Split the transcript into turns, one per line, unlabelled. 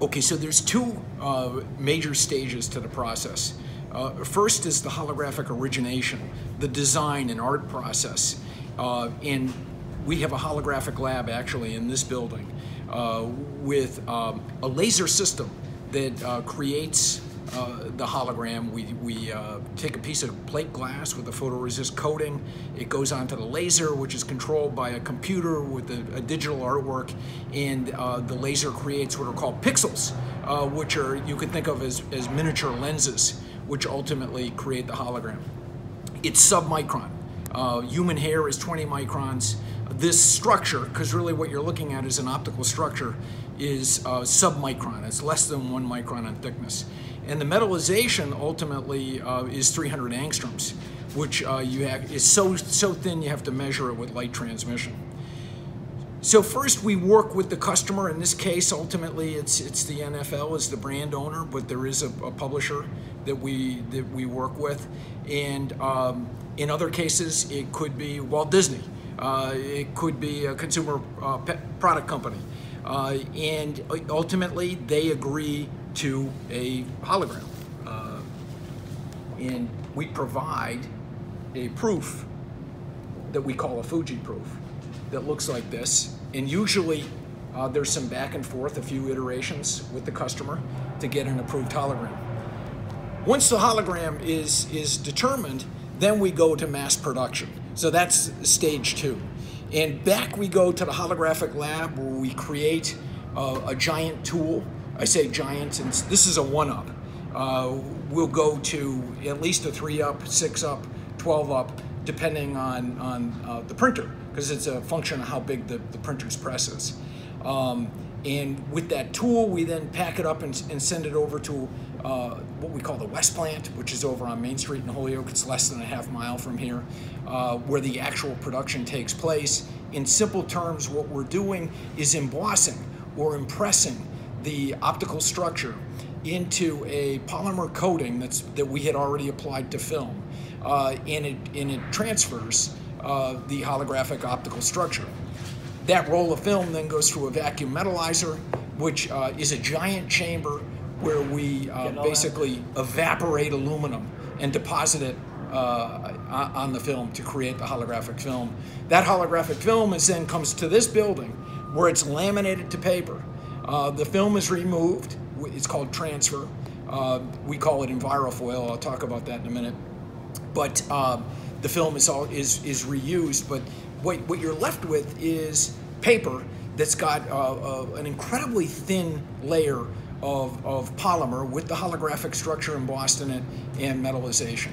Okay, so there's two major stages to the process. First is the holographic origination, the design and art process. And we have a holographic lab actually in this building with a laser system that creates the hologram. We take a piece of plate glass with a photoresist coating. It goes onto the laser, which is controlled by a computer with a digital artwork, and the laser creates what are called pixels, which are, you could think of as miniature lenses, which ultimately create the hologram. It's sub-micron. Human hair is 20 microns. This structure, because really what you're looking at is an optical structure, is sub-micron. It's less than 1 micron in thickness. And the metallization ultimately is 300 angstroms, which is so thin you have to measure it with light transmission. So first we work with the customer. In this case, ultimately it's the NFL as the brand owner, but there is a publisher that we work with. And in other cases, it could be Walt Disney. It could be a consumer product company. And ultimately, they agree to a hologram. And we provide a proof that we call a Fuji proof that looks like this. And usually, there's some back and forth, a few iterations with the customer to get an approved hologram. Once the hologram is determined, then we go to mass production. So that's stage 2. And back we go to the holographic lab where we create a giant tool. I say giant, and this is a 1-up. We'll go to at least a 3-up, 6-up, 12-up, depending on the printer, because it's a function of how big the printer's press is. And with that tool, we then pack it up and send it over to what we call the West Plant, which is over on Main Street in Holyoke. It's less than a half mile from here, where the actual production takes place. In simple terms, what we're doing is embossing or impressing the optical structure into a polymer coating that we had already applied to film, and it transfers the holographic optical structure. That roll of film then goes through a vacuum metallizer, which is a giant chamber where we basically evaporate aluminum and deposit it on the film to create the holographic film. That holographic film then comes to this building where it's laminated to paper. The film is removed. It's called transfer. We call it EnviroFoil. I'll talk about that in a minute. But the film is reused. But what you're left with is paper that's got an incredibly thin layer of polymer with the holographic structure embossed in it and metallization.